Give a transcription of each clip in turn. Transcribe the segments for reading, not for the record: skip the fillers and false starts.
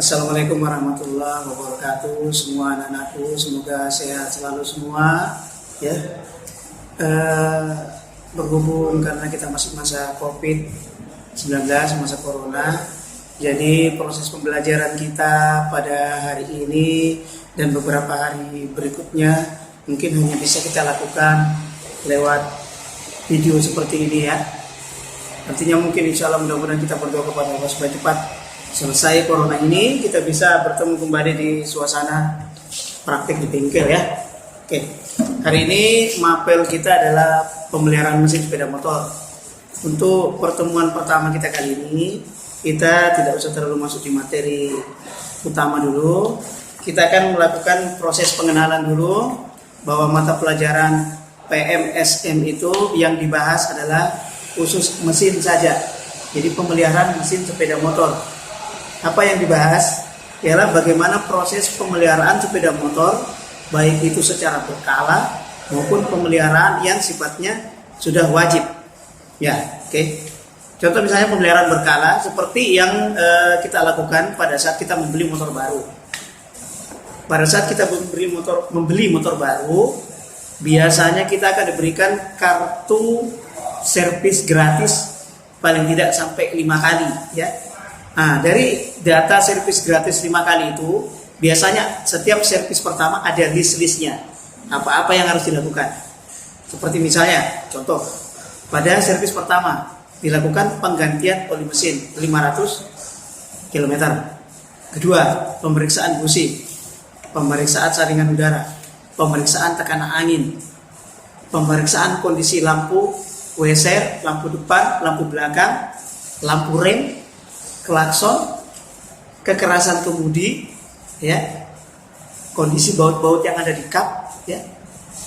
Assalamualaikum warahmatullahi wabarakatuh. Semua anak-anakku semoga sehat selalu semua ya. Berhubung karena kita masih masa COVID-19, masa corona, jadi proses pembelajaran kita pada hari ini dan beberapa hari berikutnya mungkin hanya bisa kita lakukan lewat video seperti ini ya. Artinya mungkin insya Allah mudah-mudahan kita berdoa kepada Allah supaya cepat selesai corona ini, kita bisa bertemu kembali di suasana praktik di bengkel ya. Oke, hari ini mapel kita adalah pemeliharaan mesin sepeda motor. Untuk pertemuan pertama kita kali ini, kita tidak usah terlalu masuk di materi utama dulu. Kita akan melakukan proses pengenalan dulu bahwa mata pelajaran PMSM itu yang dibahas adalah khusus mesin saja. Jadi pemeliharaan mesin sepeda motor. Apa yang dibahas ialah bagaimana proses pemeliharaan sepeda motor, baik itu secara berkala maupun pemeliharaan yang sifatnya sudah wajib. Ya, oke. Contoh misalnya pemeliharaan berkala seperti yang kita lakukan pada saat kita membeli motor baru. Pada saat kita membeli motor baru, biasanya kita akan diberikan kartu servis gratis paling tidak sampai 5 kali ya. Nah, dari data servis gratis 5 kali itu, biasanya setiap servis pertama ada list-listnya. Apa-apa yang harus dilakukan. Seperti misalnya, contoh, pada servis pertama dilakukan penggantian oli mesin 500 km. Kedua, pemeriksaan busi, pemeriksaan saringan udara, pemeriksaan tekanan angin, pemeriksaan kondisi lampu, WSR, lampu depan, lampu belakang, lampu rem, klakson, kekerasan kemudi, ya, kondisi baut-baut yang ada di kap, ya.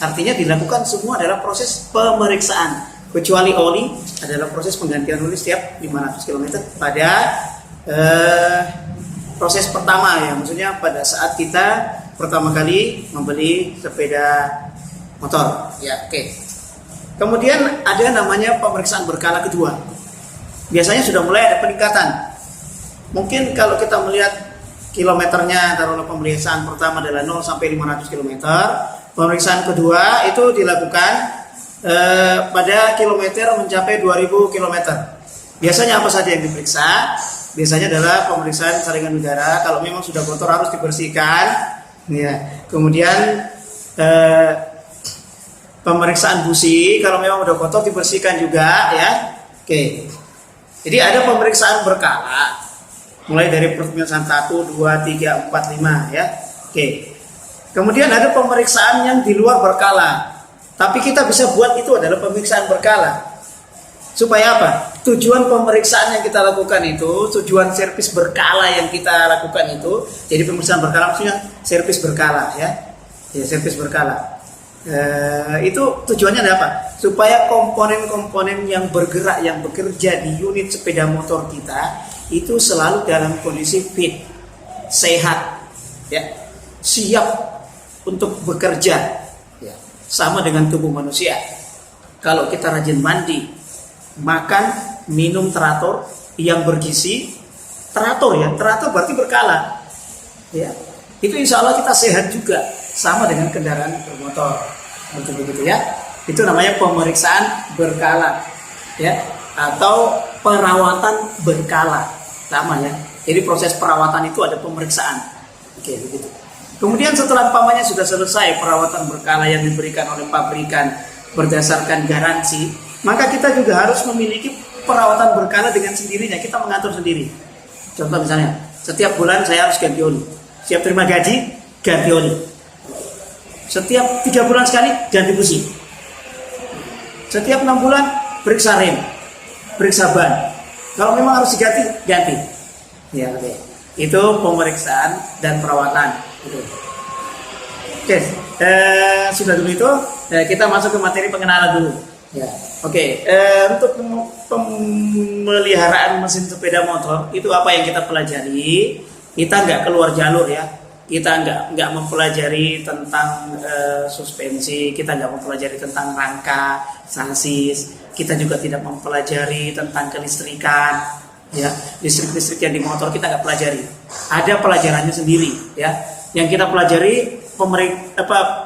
Artinya dilakukan semua adalah proses pemeriksaan. Kecuali oli adalah proses penggantian oli setiap 500 km pada proses pertama ya, maksudnya pada saat kita pertama kali membeli sepeda motor, ya, oke. Kemudian ada namanya pemeriksaan berkala kedua. Biasanya sudah mulai ada peningkatan. Mungkin kalau kita melihat kilometernya, taruhlah pemeriksaan pertama adalah 0 sampai 500 km. Pemeriksaan kedua itu dilakukan pada kilometer mencapai 2000 km. Biasanya apa saja yang diperiksa? Biasanya adalah pemeriksaan saringan udara. Kalau memang sudah kotor harus dibersihkan. Ya. Kemudian pemeriksaan busi, kalau memang sudah kotor dibersihkan juga ya. Oke. Jadi ada pemeriksaan berkala. Mulai dari pemeriksaan 1, 2, 3, 4, 5 ya. Oke. Kemudian ada pemeriksaan yang di luar berkala. Tapi kita bisa buat itu adalah pemeriksaan berkala. Supaya apa? Tujuan pemeriksaan yang kita lakukan itu, tujuan servis berkala yang kita lakukan itu, jadi pemeriksaan berkala maksudnya servis berkala ya. Ya, servis berkala. Itu tujuannya ada apa? Supaya komponen-komponen yang bergerak, yang bekerja di unit sepeda motor kita itu selalu dalam kondisi fit, sehat, ya, siap untuk bekerja, ya. Sama dengan tubuh manusia. Kalau kita rajin mandi, makan, minum teratur yang bergizi, teratur ya, teratur berarti berkala, ya. Itu insya Allah kita sehat juga, sama dengan kendaraan bermotor, betul-betul ya. Itu namanya pemeriksaan berkala, ya, atau perawatan berkala. Sama ya. Jadi proses perawatan itu ada pemeriksaan. Oke, begitu. Kemudian setelah pamannya sudah selesai perawatan berkala yang diberikan oleh pabrikan berdasarkan garansi, maka kita juga harus memiliki perawatan berkala dengan sendirinya. Kita mengatur sendiri. Contoh misalnya, setiap bulan saya harus ganti oli. Setiap terima gaji, ganti oli. Setiap 3 bulan sekali ganti busi. Setiap 6 bulan periksa rem, periksa ban. Kalau memang harus diganti, ganti. Ya, oke. Itu pemeriksaan dan perawatan. Oke, sudah dulu itu. Kita masuk ke materi pengenalan dulu. Ya, oke. Untuk pemeliharaan mesin sepeda motor itu apa yang kita pelajari? Kita nggak keluar jalur ya. Kita nggak mempelajari tentang suspensi. Kita nggak mempelajari tentang rangka, sasis. Kita juga tidak mempelajari tentang kelistrikan. Ya, listrik-listrik yang di motor kita nggak pelajari. Ada pelajarannya sendiri, ya. Yang kita pelajari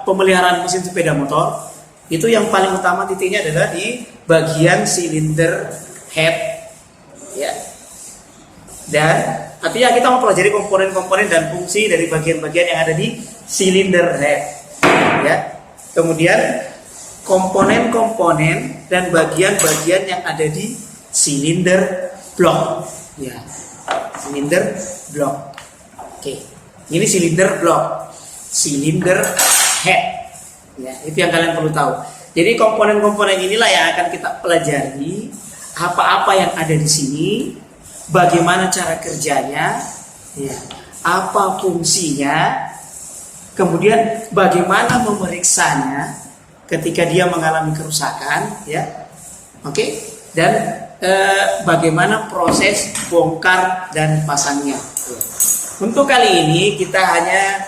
pemeliharaan mesin sepeda motor itu yang paling utama titiknya adalah di bagian silinder head, ya. Dan artinya kita mempelajari komponen-komponen dan fungsi dari bagian-bagian yang ada di silinder head, ya. Kemudian komponen-komponen dan bagian-bagian yang ada di silinder block, ya, silinder block. Oke, ini silinder block, silinder head, ya, itu yang kalian perlu tahu. Jadi komponen-komponen inilah yang akan kita pelajari, apa-apa yang ada di sini, bagaimana cara kerjanya, ya, apa fungsinya, kemudian bagaimana memeriksanya ketika dia mengalami kerusakan, ya, oke, dan bagaimana proses bongkar dan pasangnya. Untuk kali ini kita hanya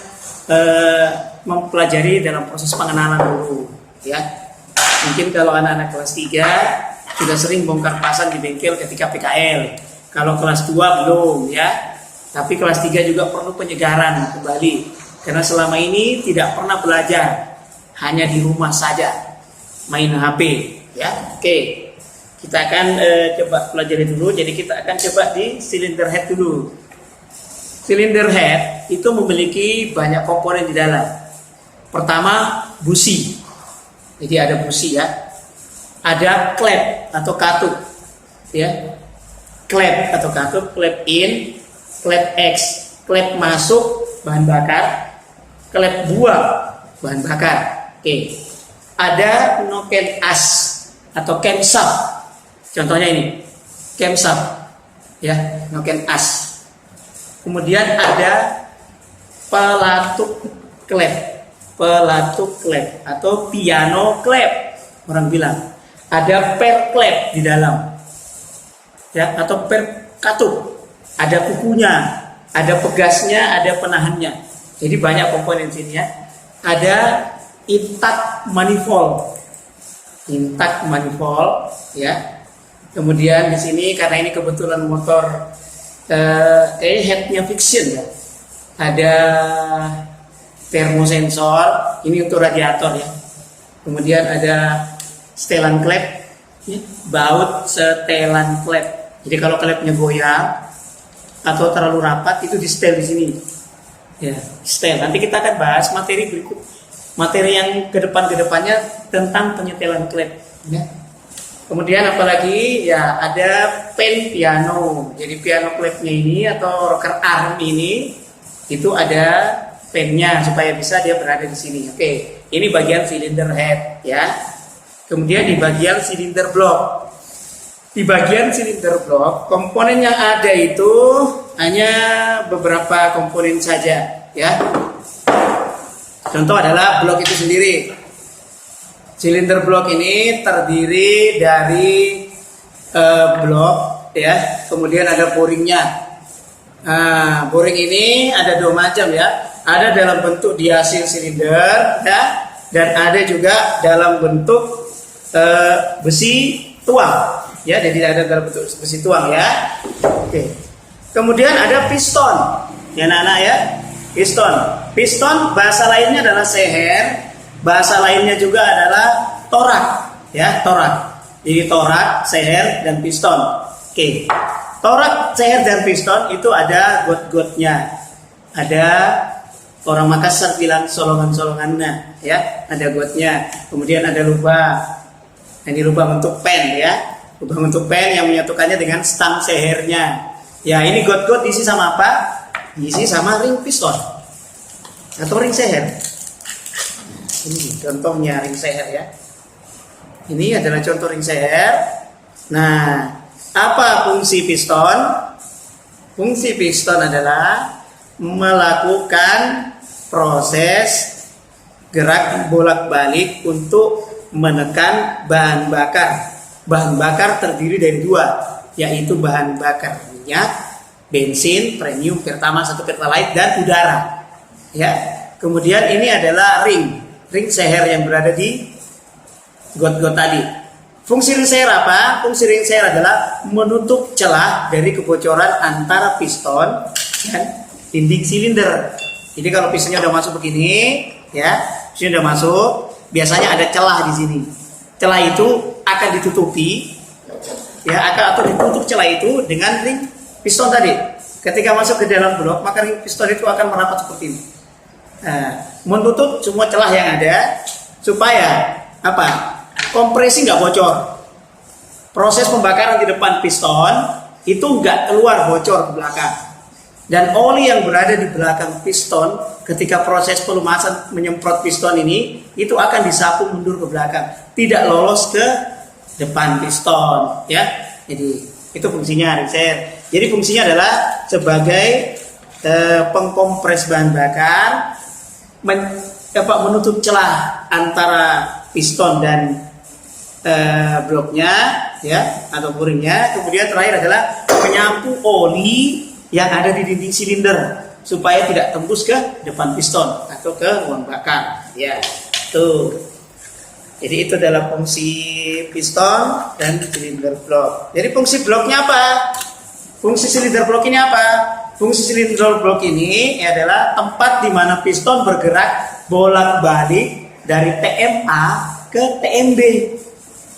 mempelajari dalam proses pengenalan dulu, ya. Mungkin kalau anak-anak kelas 3 sudah sering bongkar pasang di bengkel ketika PKL. Kalau kelas 2 belum, ya. Tapi kelas 3 juga perlu penyegaran kembali karena selama ini tidak pernah belajar, hanya di rumah saja main HP, ya. Oke. Kita akan coba pelajari dulu. Jadi kita akan coba di cylinder head dulu. Cylinder head itu memiliki banyak komponen di dalam. Pertama, busi. Jadi ada busi, ya. Ada klep atau katup, ya. Klep atau katup, klep in, klep X, klep masuk bahan bakar, klep buang bahan bakar. Oke. Ada noken as atau camshaft. Contohnya ini, camshaft, ya, noken as. Kemudian ada pelatuk klep atau piano klep, orang bilang. Ada per klep di dalam, ya, atau per katup. Ada kukunya, ada pegasnya, ada penahannya. Jadi banyak komponen sini, ya. Ada intak manifold, ya. Kemudian di sini karena ini kebetulan motor headnya fiction, ya. Ada termosensor, ini untuk radiator, ya. Kemudian ada setelan klep, ya, baut setelan klep. Jadi kalau klepnya goyang atau terlalu rapat itu di setel di sini, ya, setel. Nanti kita akan bahas materi berikut, materi yang kedepannya tentang penyetelan klep, ya. Kemudian apalagi, ya, ada pen piano. Jadi piano klepnya ini atau rocker arm ini itu ada pennya supaya bisa dia berada di sini. Oke, ini bagian cylinder head, ya. Kemudian di bagian cylinder block. Di bagian cylinder block komponen yang ada itu hanya beberapa komponen saja, ya. Contoh adalah blok itu sendiri. Silinder blok ini terdiri dari blok, ya. Kemudian ada boringnya. Nah, boring ini ada dua macam, ya. Ada dalam bentuk diasil silinder, ya, dan ada juga dalam bentuk besi tuang, ya. Jadi ada dalam bentuk besi tuang, ya. Oke. Kemudian ada piston, ya, anak-anak, ya. Piston bahasa lainnya adalah seher. Bahasa lainnya juga adalah torak, ya, torak. Jadi torak, seher, dan piston. Oke. Torak, seher, dan piston itu ada got-gotnya. Ada, orang Makassar bilang solongan-solongannya, ya, ada gotnya. Kemudian ada lubang. Ini lubang untuk pen, ya. Lubang untuk pen yang menyatukannya dengan stang sehernya. Ya, ini got-got diisi sama apa? Diisi sama ring piston atau ring seher. Ini contohnya ring seher, ya. Ini adalah contoh ring seher. Nah, apa fungsi piston? Fungsi piston adalah melakukan proses gerak bolak-balik untuk menekan bahan bakar. Bahan bakar terdiri dari dua, yaitu bahan bakar minyak, bensin, premium, Pertamax atau Pertalite, dan udara, ya. Kemudian ini adalah ring seher yang berada di got-got tadi. Fungsi ring share apa? Fungsi ring share adalah menutup celah dari kebocoran antara piston dan dinding silinder. Jadi kalau pistonnya udah masuk begini, ya, pistonnya udah masuk, biasanya ada celah di sini. Celah itu akan ditutupi, ya, atau ditutup celah itu dengan ring piston tadi. Ketika masuk ke dalam blok, maka ring piston itu akan merapat seperti ini. Nah, menutup semua celah yang ada supaya apa? Kompresi nggak bocor. Proses pembakaran di depan piston itu nggak keluar bocor ke belakang. Dan oli yang berada di belakang piston ketika proses pelumasan menyemprot piston ini itu akan disapu mundur ke belakang, tidak lolos ke depan piston, ya. Jadi itu fungsinya ring share. Jadi fungsinya adalah sebagai pengkompres bahan bakar, menutup celah antara piston dan bloknya, ya, atau puringnya. Kemudian terakhir adalah menyapu oli yang ada di dinding silinder supaya tidak tembus ke depan piston atau ke ruang bakar, ya. Tuh. Jadi itu adalah fungsi piston dan silinder blok. Jadi fungsi bloknya apa? Fungsi silinder blok ini apa? Fungsi silinder blok ini adalah tempat di mana piston bergerak bolak-balik dari TMA ke TMB.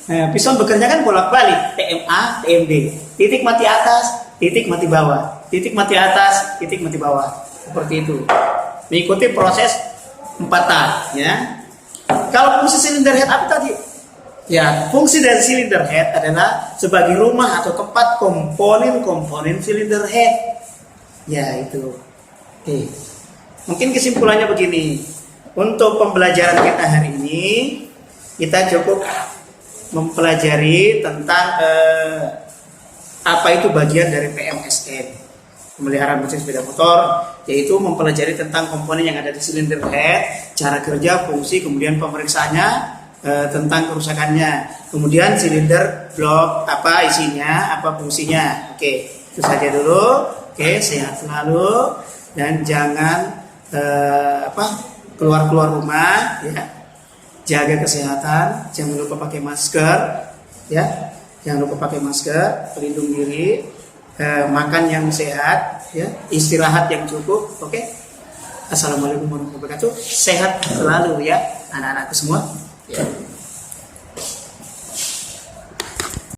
Nah, piston bekerja kan bolak-balik, TMA, TMB. Titik mati atas, titik mati bawah. Titik mati atas, titik mati bawah. Seperti itu. Mengikuti proses 4 tahap, ya. Kalau fungsi silinder head apa tadi? Ya, fungsi dari silinder head adalah sebagai rumah atau tempat komponen-komponen silinder head. Ya, itu. Oke. Mungkin kesimpulannya begini. Untuk pembelajaran kita hari ini, kita cukup mempelajari tentang apa itu bagian dari PMSN, pemeliharaan mesin sepeda motor, yaitu mempelajari tentang komponen yang ada di silinder head, cara kerja, fungsi, kemudian pemeriksaannya, tentang kerusakannya, kemudian silinder blok, apa isinya, apa fungsinya. Oke, itu saja dulu. Oke, sehat selalu dan jangan keluar rumah, ya. Jaga kesehatan, jangan lupa pakai masker, ya. Jangan lupa pakai masker, pelindung diri, makan yang sehat, ya. Istirahat yang cukup. Oke. Assalamualaikum warahmatullahi wabarakatuh. Sehat selalu, ya, anak-anakku semua. Ya.